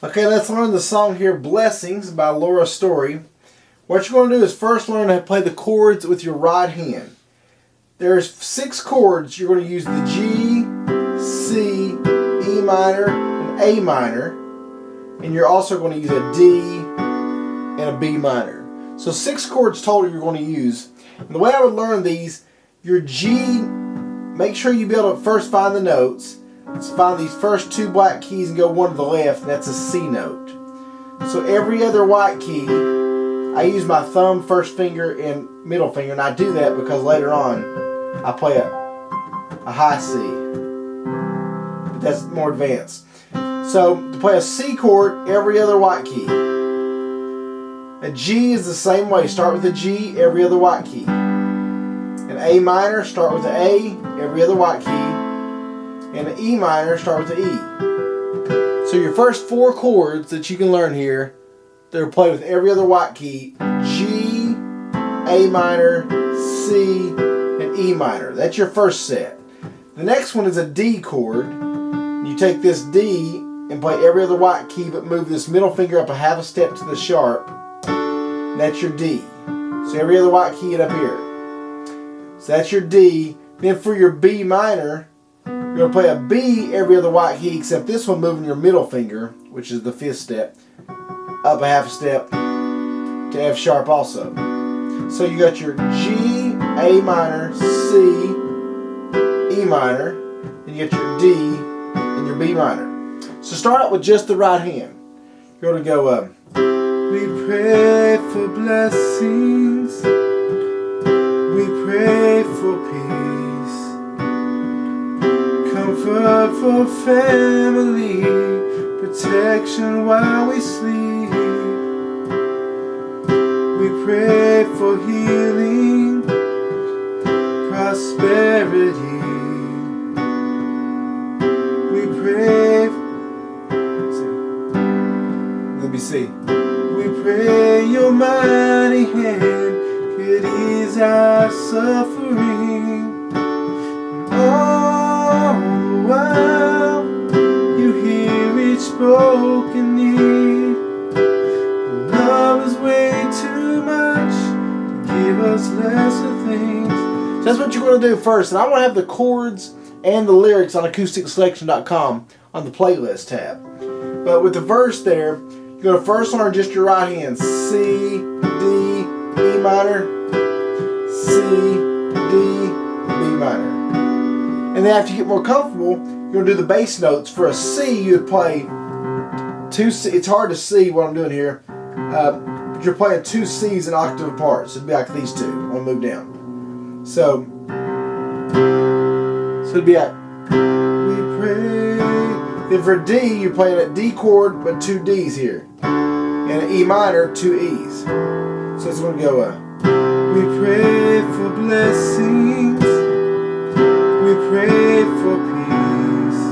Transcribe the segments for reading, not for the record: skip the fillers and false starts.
Okay, let's learn the song here, Blessings by Laura Story. What you're going to do is first learn how to play the chords with your right hand. There's 6 chords. You're going to use the G, C, E minor, and A minor. And you're also going to use a D and a B minor. So 6 chords total you're going to use. And the way I would learn these, your G, make sure you be able to first find the notes. Let's find these first 2 black keys and go one to the left, and that's a C note. So every other white key, I use my thumb, first finger, and middle finger, and I do that because later on I play a high C. But that's more advanced. So to play a C chord, every other white key. A G is the same way. Start with a G, every other white key. An A minor, start with the A, every other white key. And an E minor, start with the E. So your first 4 chords that you can learn here, they're played with every other white key. G, A minor, C, and E minor. That's your first set. The next one is a D chord. You take this D and play every other white key, but move this middle finger up a half a step to the sharp. That's your D. So every other white key up here. So that's your D. Then for your B minor, you're going to play a B every other white key, except this one moving your middle finger, which is the 5th step, up a half a step to F sharp also. So you got your G, A minor, C, E minor, and you got your D and your B minor. So start out with just the right hand. You're going to go, we pray for blessings, we pray for peace, comfort for family, protection while we sleep. We pray for healing, prosperity. We pray. Let me see. We pray your mighty hand could ease our suffering. All the while, you hear each broken need. Love is way too much to give us lesser things. So that's what you're going to do first. And I want to have the chords and the lyrics on AcousticSelection.com on the playlist tab. But with the verse there, you're going to first learn just your right hand. C, D, E minor, C, D, B minor. And then after you get more comfortable, you're going to do the bass notes. For a C, you would play 2 C. It's hard to see what I'm doing here. But you're playing 2 C's an octave apart. So it'd be like these 2. I'm going to move down. So it'd be like, we pray. Then for D, you're playing a D chord, but 2 D's here. And an E minor, 2 E's. So it's going to go, we pray for blessings, we pray for peace,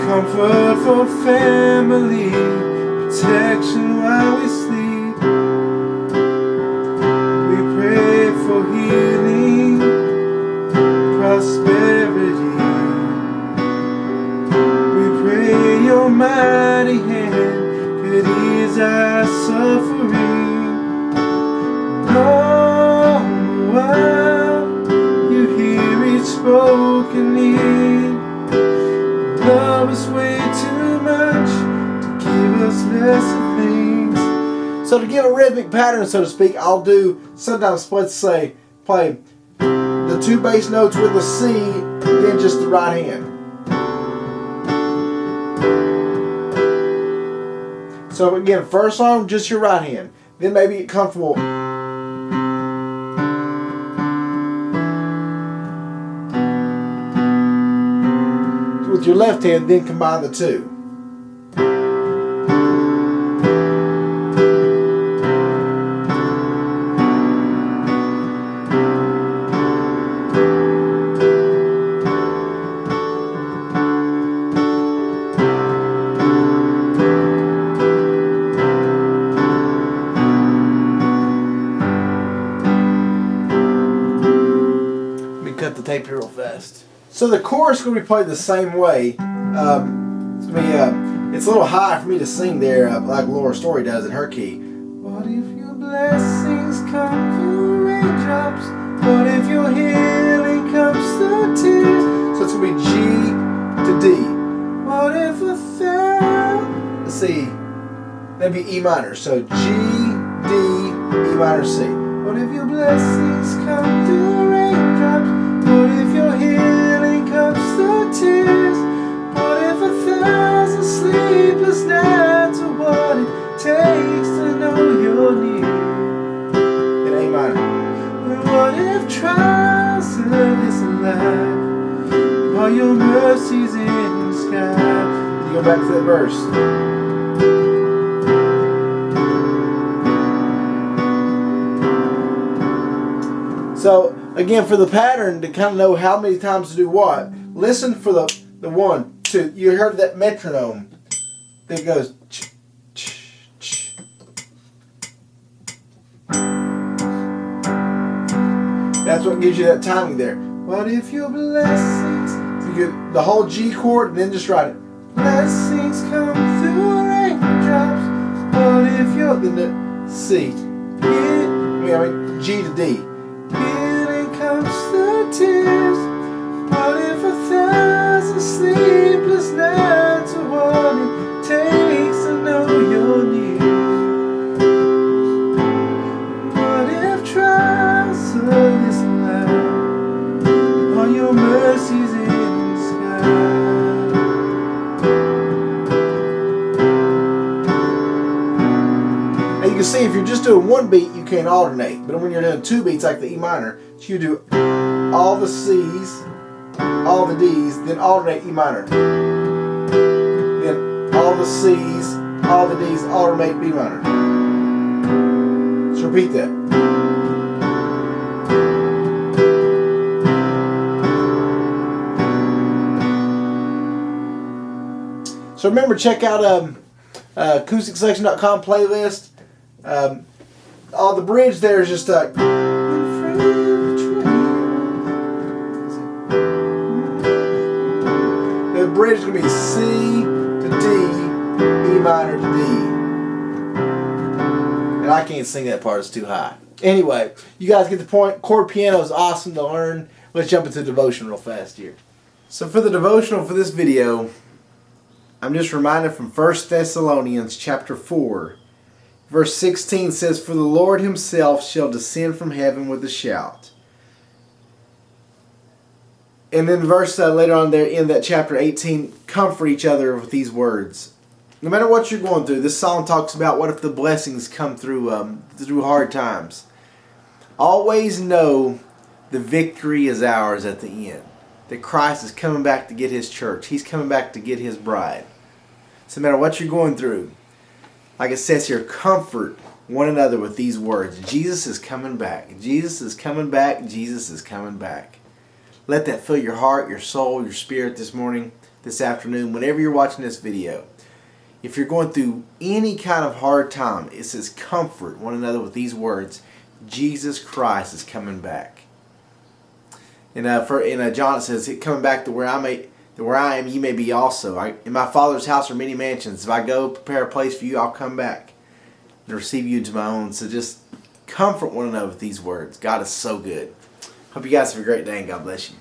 comfort for family, protection while we sleep. We pray for healing, prosperity. We pray your mighty hand could ease our suffering. All the while, you hear each broken need. Love is way too much to give us lesser things. So to give a rhythmic pattern, so to speak, I'll do sometimes, let's say, play the 2 bass notes with the C, then just the right hand. So again, first song, just your right hand. Then maybe get comfortable with your left hand, then combine the 2. Cut the tape here real fast. So the chorus is going to be played the same way. It's gonna be it's a little high for me to sing there, like Laura Story does in her key. What if your blessings come through raindrops? What if your healing comes through tears? So it's gonna be G to D. What if a third? Let's see. That'd be E minor. So G, D, E minor, C. What if your blessings come through raindrops? What if your healing comes through tears? What if 1,000 sleepless nights are what it takes to know you're near? In A minor. What if trials of this life are your mercies in the sky? You go back to that verse. So, again, for the pattern, to kind of know how many times to do what, listen for the 1, 2. You heard that metronome that goes ch, ch, ch. That's what gives you that timing there. What if your blessings, you get the whole G chord and then just write it. Blessings come through raindrops. What if your, then the C. I mean G to D. Healing comes through tears. What if 1,000 sleepless nights are what it takes to know you're near? What if trials of this life are your mercies in the sky? Now you can see if you're just doing 1 beat, you can't alternate. But when you're doing 2 beats like the E minor, so you do all the C's, all the D's, then alternate E minor. Then all the C's, all the D's, alternate B minor. So repeat that. So remember, check out acousticselection.com playlist. All the bridge there is just the bridge is going to be C to D, E minor to D. And I can't sing that part, it's too high. Anyway, you guys get the point. Chord piano is awesome to learn. Let's jump into devotion real fast here. So for the devotional for this video, I'm just reminded from 1 Thessalonians chapter 4. Verse 16 says, For the Lord himself shall descend from heaven with a shout. And then verse later on there in that chapter 18, comfort each other with these words. No matter what you're going through, this song talks about what if the blessings come through hard times. Always know the victory is ours at the end. That Christ is coming back to get his church. He's coming back to get his bride. So no matter what you're going through, like it says here, comfort one another with these words. Jesus is coming back. Jesus is coming back. Jesus is coming back. Let that fill your heart, your soul, your spirit this morning, this afternoon, whenever you're watching this video. If you're going through any kind of hard time, it says comfort one another with these words. Jesus Christ is coming back. And John it says, coming back to where I am, you may be also. In my Father's house are many mansions. If I go prepare a place for you, I'll come back and receive you into my own. So just comfort one another with these words. God is so good. Hope you guys have a great day and God bless you.